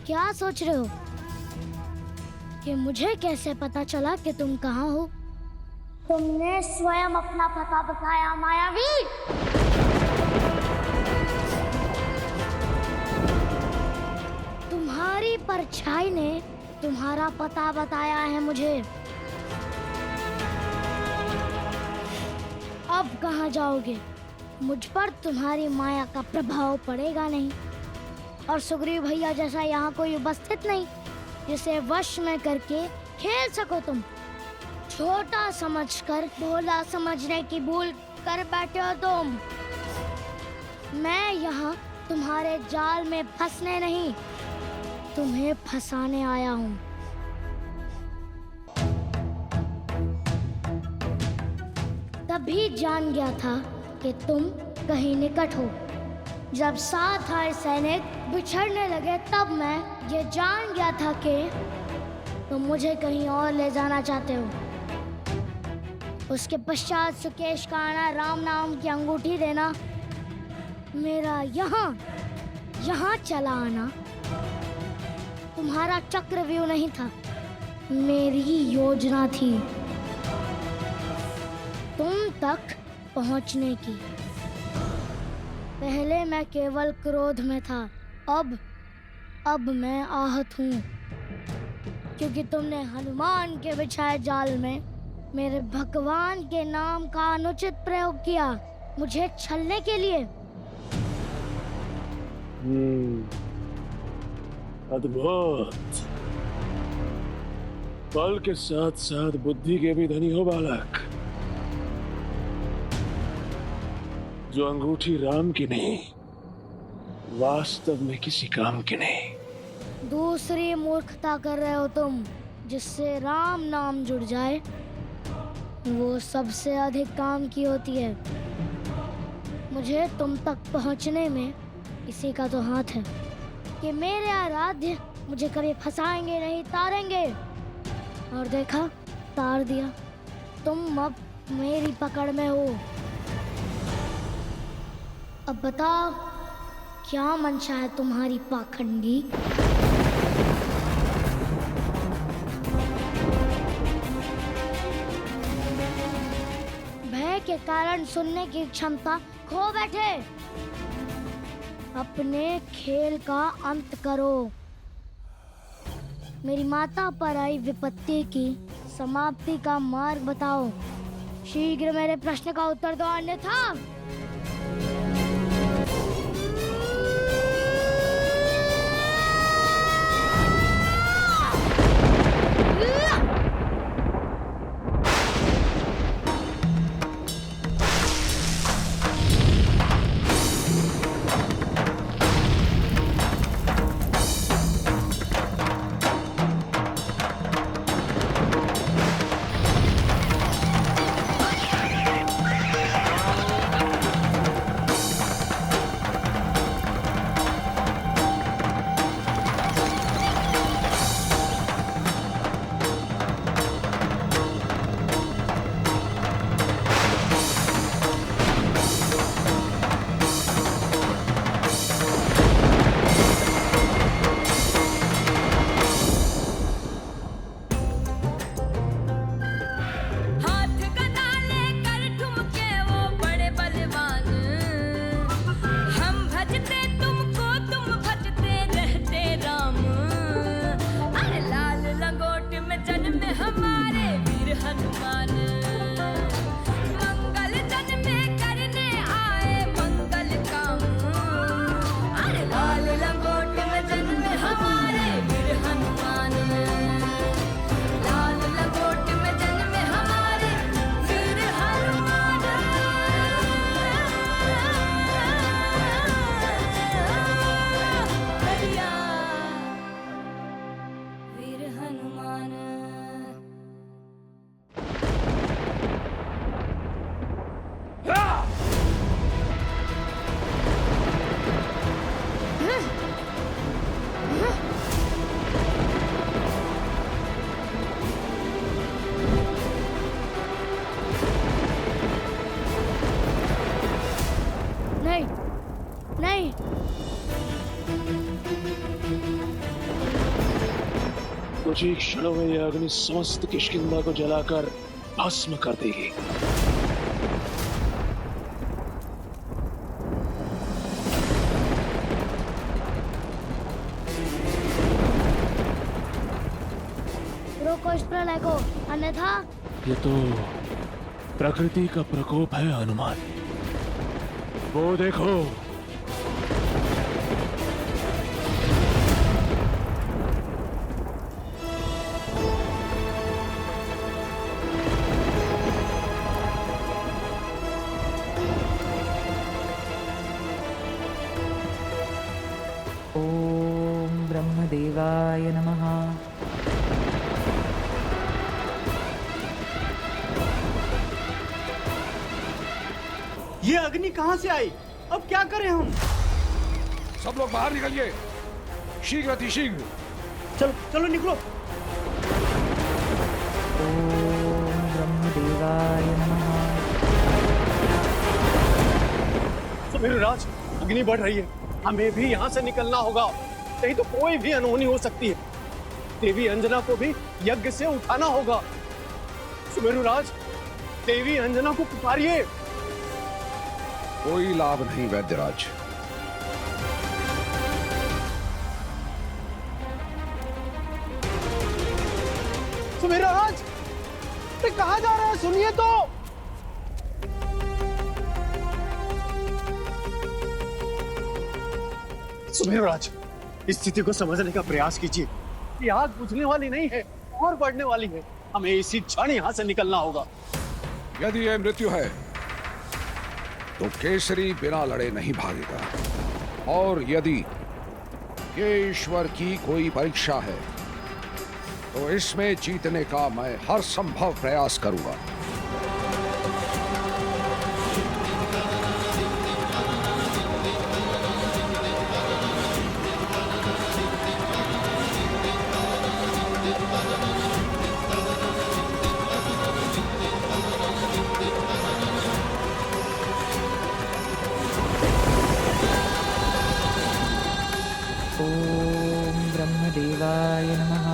क्या सोच रहे हो कि मुझे कैसे पता चला कि तुम कहाँ हो? तुमने स्वयं अपना पता बताया मायावी। तुम्हारी परछाई ने तुम्हारा पता बताया है मुझे। अब कहाँ जाओगे? मुझ पर तुम्हारी माया का प्रभाव पड़ेगा नहीं, और सुग्रीव भैया जैसा यहाँ कोई उपस्थित नहीं जिसे वश में करके खेल सको तुम। छोटा समझकर भोला समझने की भूल कर बैठे हो तुम। मैं यहाँ तुम्हारे जाल में फंसने नहीं, तुम्हें फंसाने आया हूँ। तभी जान गया था कि तुम कहीं निकट हो। जब साथ आए सैनिक बिछड़ने लगे तब मैं ये जान गया था कि तुम मुझे कहीं और ले जाना चाहते हो। उसके पश्चात सुकेश का आना, राम नाम की अंगूठी देना, मेरा यहाँ चला आना तुम्हारा चक्रव्यूह नहीं था, मेरी ही योजना थी तुम तक पहुंचने की। पहले मैं केवल क्रोध में था, अब मैं आहत हूँ, क्योंकि तुमने हनुमान के बिछाए जाल में मेरे भगवान के नाम का अनुचित प्रयोग किया, मुझे छलने के लिए। अद्भुत। बल के साथ साथ बुद्धि के भी धनी हो बालक। जो अंगूठी राम की नहीं, वास्तव में किसी काम की नहीं। दूसरी मूर्खता कर रहे हो तुम, जिससे राम नाम जुड़ जाए वो सबसे अधिक काम की होती है। मुझे तुम तक पहुंचने में इसी का तो हाथ है कि मेरे आराध्य मुझे कभी फंसाएंगे नहीं, तारेंगे। और देखा, तार दिया। तुम अब मेरी पकड़ में हो। अब बताओ, क्या मंशा है तुम्हारी पाखंडी? भय के कारण सुनने की क्षमता खो बैठे। अपने खेल का अंत करो। मेरी माता पर आई विपत्ति की समाप्ति का मार्ग बताओ। शीघ्र मेरे प्रश्न का उत्तर दो, अन्यथा कुछ ही क्षणों में यह अग्नि समस्त किष्किंधा को जलाकर भस्म कर देगी। रोको इस प्रलय को, अन्यथा ये तो प्रकृति का प्रकोप है हनुमान। वो देखो, ओम ब्रह्मदेवाय नमः। ये अग्नि कहां से आई? अब क्या करें हम? सब लोग बाहर निकलिए, शीघ्र अतिशीघ्र। चलो चलो निकलो। ओम ब्रह्मदेवाय नमः। सुमेरुराज, अग्नि बढ़ रही है, हमें भी यहाँ से निकलना होगा, नहीं तो कोई भी अनहोनी हो सकती है। देवी अंजना को भी यज्ञ से उठाना होगा। सुमेरुराज, देवी अंजना को पुकारिए। कोई लाभ नहीं वैद्यराज। सुमेरुराज, कहाँ जा रहे हैं? सुनिए तो। सुमेरुराज, इस स्थिति को समझने का प्रयास कीजिए। ये आग बुझने वाली नहीं है और बढ़ने वाली है। हमें इसी क्षण यहाँ से निकलना होगा। यदि यह मृत्यु है तो केसरी बिना लड़े नहीं भागेगा, और यदि ये ईश्वर की कोई परीक्षा है तो इसमें जीतने का मैं हर संभव प्रयास करूंगा। ओम ब्रह्मदेवाय नमः।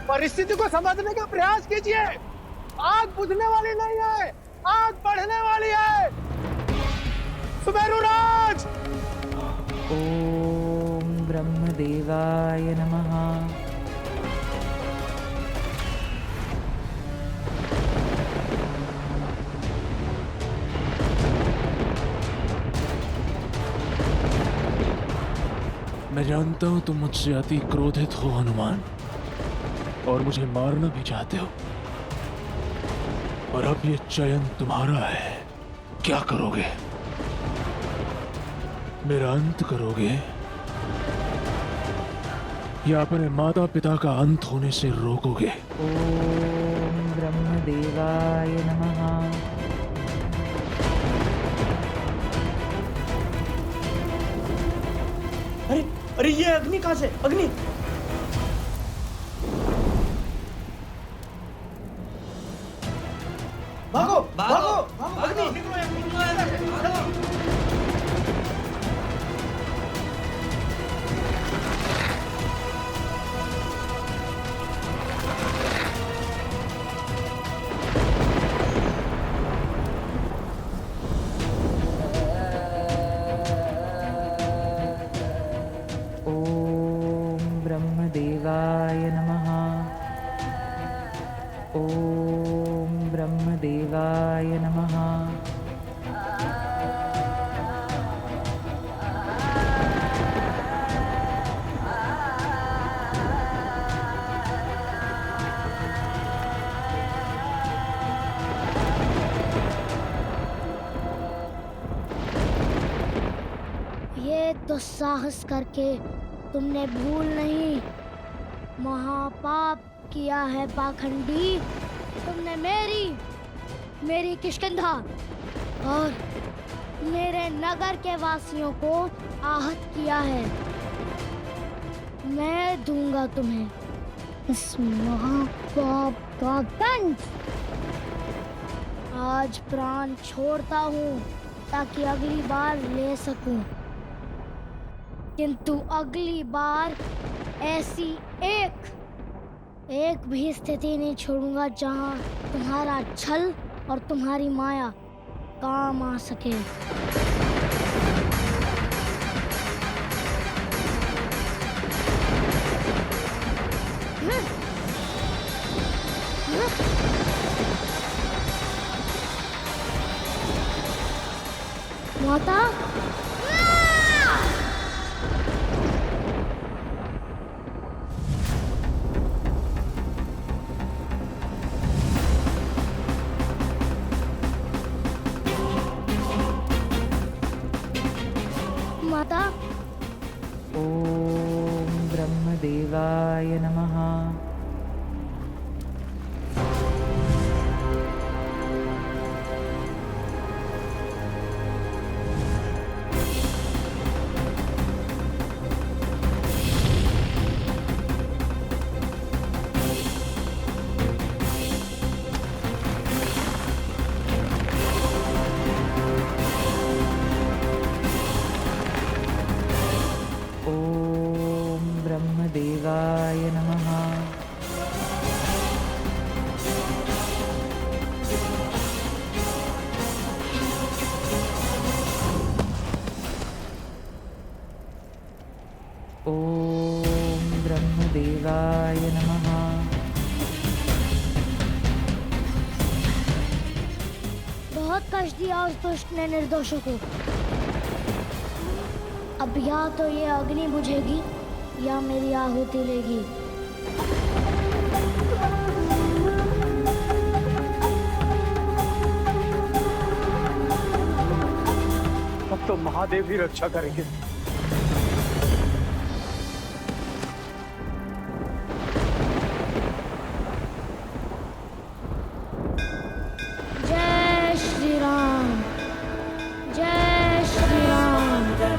परिस्थिति को समझने का प्रयास कीजिए। आग बुझने वाली नहीं है, आग बढ़ने वाली है। सुमेरुराज, ओम ब्रह्मदेवाय नमः। मैं जानता हूं तुम मुझसे अति क्रोधित हो हनुमान, और मुझे मारना भी चाहते हो। और अब ये चयन तुम्हारा है। क्या करोगे? मेरा अंत करोगे या अपने माता पिता का अंत होने से रोकोगे? ओम ब्रह्मदेवाय नमः। अरे अरे, ये अग्नि कहां से? अग्नि! भागो भागो भागो, अग्नि! ओम ब्रह्मदेवाय नमः। ओम ब्रह्मदेवाय नमः। ये दुस्साहस करके तुमने भूल नहीं, महापाप किया है पाखंडी। तुमने मेरी किष्किंधा और मेरे नगर के वासियों को आहत किया है। मैं दूंगा तुम्हें इस महापाप काकंज, आज प्राण छोड़ता हूँ ताकि अगली बार ले सकूं, किंतु अगली बार ऐसी एक भी स्थिति नहीं छोड़ूंगा जहाँ तुम्हारा छल और तुम्हारी माया काम आ सके। माता, माता, ॐ ब्रह्मदेवाय नमः। ॐ ब्रह्मदेवाय नमः। ॐ ब्रह्मदेवाय नमः। बहुत कष्ट दिया उस दुष्ट ने निर्दोषों को। अब या तो ये अग्नि बुझेगी या मेरी आहुति लेगी। अब तो महादेव ही रक्षा करेंगे। जय श्री राम, जय श्री राम। जय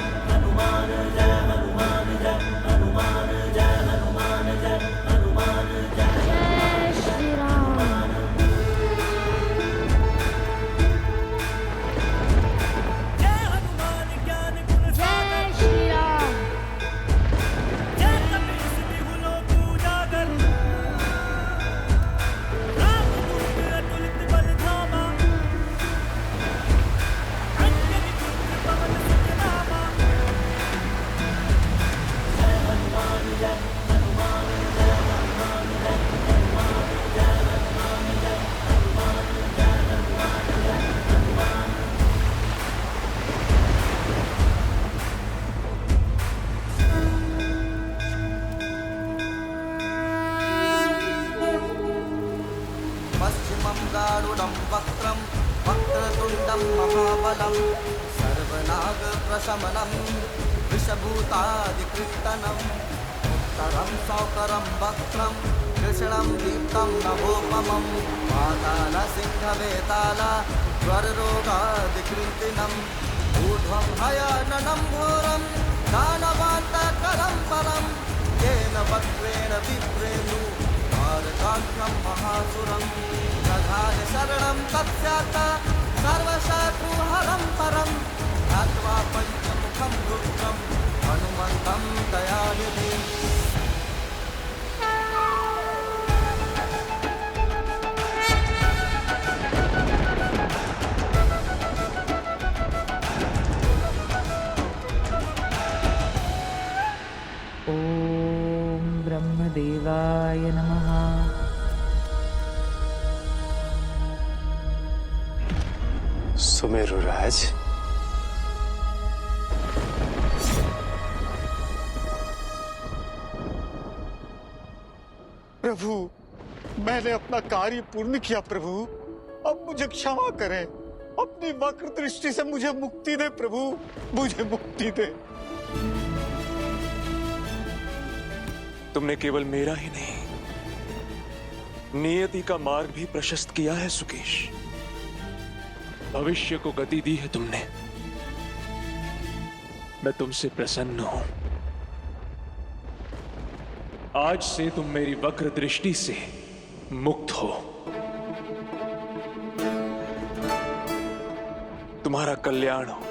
श्री राम। जय श्री राम। पश्चिमं गारुडं वक्त्रं वक्रतुण्डं महाबलं सर्वनागप्रशमनं विषभूतादिकृत्तनम् उत्तरं सौकरं वक्त्रं कृष्णं दीप्तं नभोपमं पातालसिंहवेताल ज्वररोगादिकृन्तिनम् ऊर्ध्वं हयाननं घोरं दानवान्तकरं परं येन वक्त्रेण विप्रेणु तारकाख्यं महासुरं दधाति शरणं तत्स्यात् सर्वशत्रुहरं परं ध्यात्वा पञ्चमुखं रुद्रं हनुमन्तं दयानिधिम् ॐ ब्रह्मदेवाय नमः। सुमेरुराज, प्रभु, मैंने अपना कार्य पूर्ण किया प्रभु। अब मुझे क्षमा करें। अपनी वक्र दृष्टि से मुझे मुक्ति दे प्रभु, मुझे मुक्ति दे। तुमने केवल मेरा ही नहीं, नियति का मार्ग भी प्रशस्त किया है सुकेश। भविष्य को गति दी है तुमने। मैं तुमसे प्रसन्न हूं। आज से तुम मेरी वक्र दृष्टि से मुक्त हो। तुम्हारा कल्याण हो।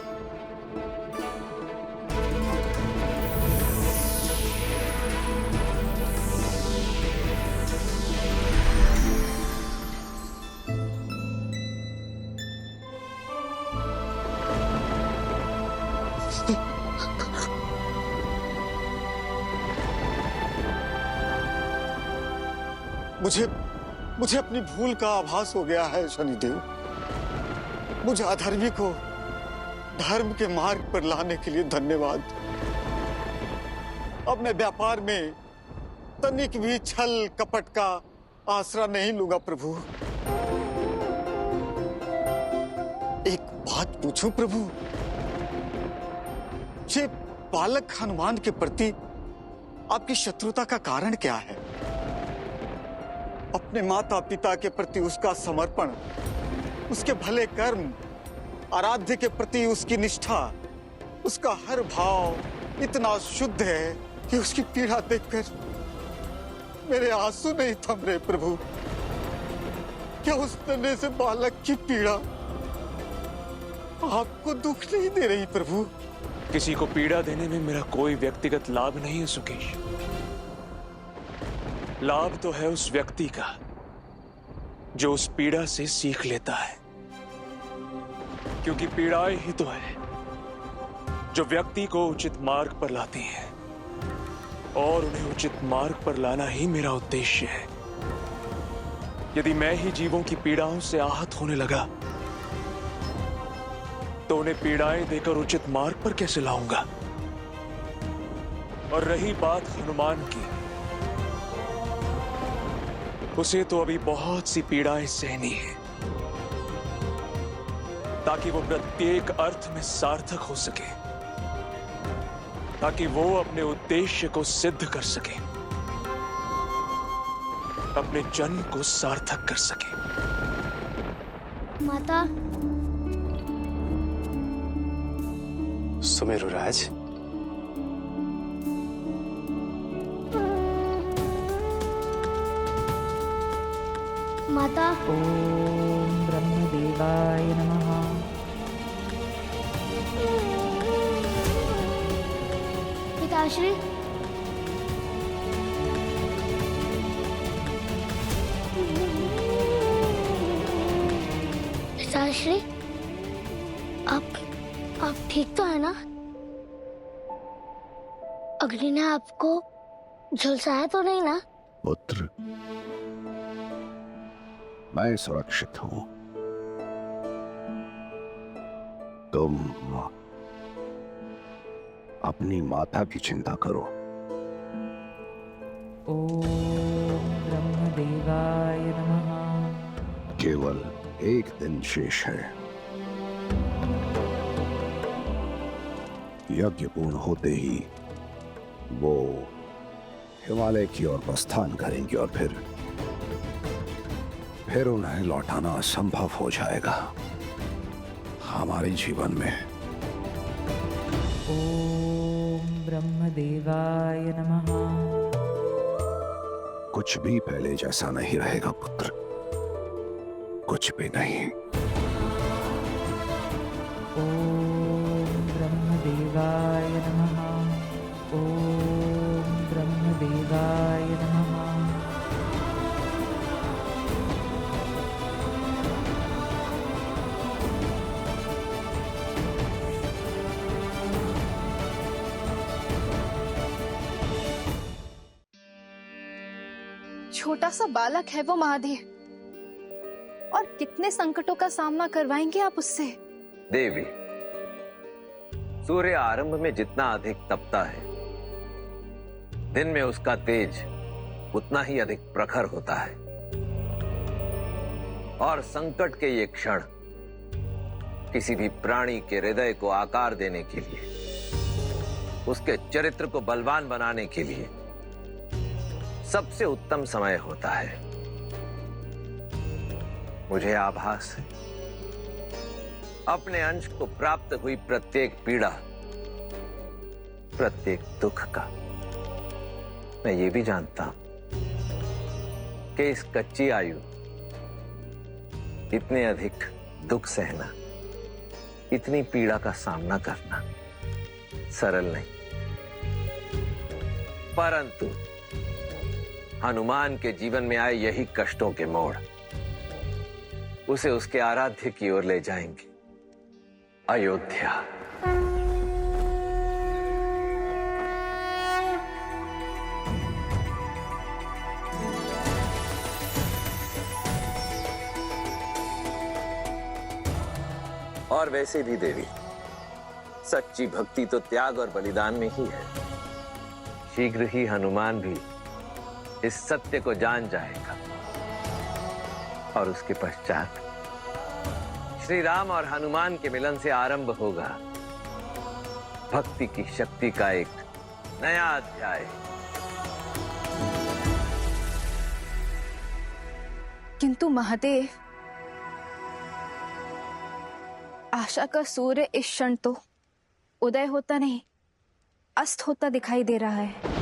मुझे अपनी भूल का आभास हो गया है शनिदेव। मुझे अधर्मी को धर्म के मार्ग पर लाने के लिए धन्यवाद। अब मैं व्यापार में तनिक भी छल कपट का आसरा नहीं लूंगा प्रभु। एक बात पूछूं प्रभु, ये बालक हनुमान के प्रति आपकी शत्रुता का कारण क्या है? अपने माता पिता के प्रति उसका समर्पण, उसके भले कर्म, आराध्य के प्रति उसकी निष्ठा, उसका हर भाव इतना शुद्ध है कि उसकी पीड़ा देखकर मेरे आंसू नहीं थम रहे प्रभु। क्या उस नन्हे से बालक की पीड़ा आपको दुख नहीं दे रही प्रभु? किसी को पीड़ा देने में मेरा कोई व्यक्तिगत लाभ नहीं है सुकेश। लाभ तो है उस व्यक्ति का जो उस पीड़ा से सीख लेता है, क्योंकि पीड़ाएं ही तो है जो व्यक्ति को उचित मार्ग पर लाती हैं, और उन्हें उचित मार्ग पर लाना ही मेरा उद्देश्य है। यदि मैं ही जीवों की पीड़ाओं से आहत होने लगा तो उन्हें पीड़ाएं देकर उचित मार्ग पर कैसे लाऊंगा? और रही बात हनुमान की, उसे तो अभी बहुत सी पीड़ाएं सहनी है ताकि वो प्रत्येक अर्थ में सार्थक हो सके, ताकि वो अपने उद्देश्य को सिद्ध कर सके, अपने जन्म को सार्थक कर सके। माता। सुमेरुराज, माता। ओम ब्रह्मदेवाय नमः। पिताश्री। पिताश्री, आप ठीक तो है ना? अग्नि ने आपको झुलसाया तो नहीं ना? पुत्र, मैं सुरक्षित हूं। तुम अपनी माता की चिंता करो। ओम ब्रह्मदेवाय नमः। केवल एक दिन शेष है। यज्ञ पूर्ण होते ही वो हिमालय की ओर प्रस्थान करेंगे और फिर उन्हें लौटाना असंभव हो जाएगा हमारे जीवन में। ओम ब्रह्मदेवाय नमः। कुछ भी पहले जैसा नहीं रहेगा पुत्र, कुछ भी नहीं। ओम ब्रह्मदेवाय नमः। ओम ब्रह्मदेवाय नमः। छोटा सा बालक है वो महादेव, और कितने संकटों का सामना करवाएंगे आप उससे? देवी, सूर्य आरंभ में जितना अधिक तपता है, दिन में उसका तेज उतना ही अधिक प्रखर होता है। और संकट के ये क्षण किसी भी प्राणी के हृदय को आकार देने के लिए, उसके चरित्र को बलवान बनाने के लिए सबसे उत्तम समय होता है। मुझे आभास है अपने अंश को प्राप्त हुई प्रत्येक पीड़ा, प्रत्येक दुख का। मैं ये भी जानता हूं कि इस कच्ची आयु इतने अधिक दुख सहना, इतनी पीड़ा का सामना करना सरल नहीं। परंतु हनुमान के जीवन में आए यही कष्टों के मोड़ उसे उसके आराध्य की ओर ले जाएंगे, अयोध्या। और वैसे भी देवी, सच्ची भक्ति तो त्याग और बलिदान में ही है। शीघ्र ही हनुमान भी इस सत्य को जान जाएगा और उसके पश्चात श्री राम और हनुमान के मिलन से आरंभ होगा भक्ति की शक्ति का एक नया अध्याय। किंतु महादेव, आशा का सूर्य इस क्षण तो उदय होता नहीं, अस्त होता दिखाई दे रहा है।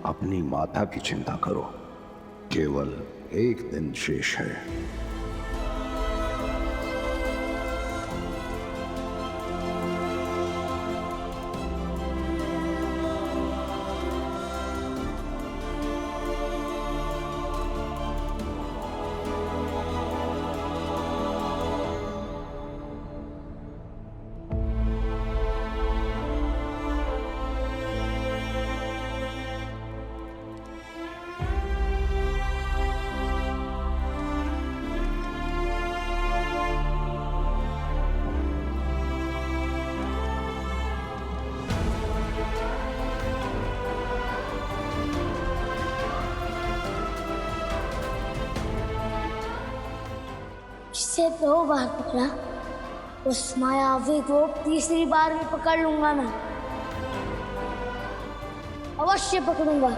अपनी माता की चिंता करो, केवल एक दिन शेष है। जिसे 2 बार पकड़ा, उस मायावी को तीसरी बार भी पकड़ लूंगा मैं, अवश्य पकड़ूंगा।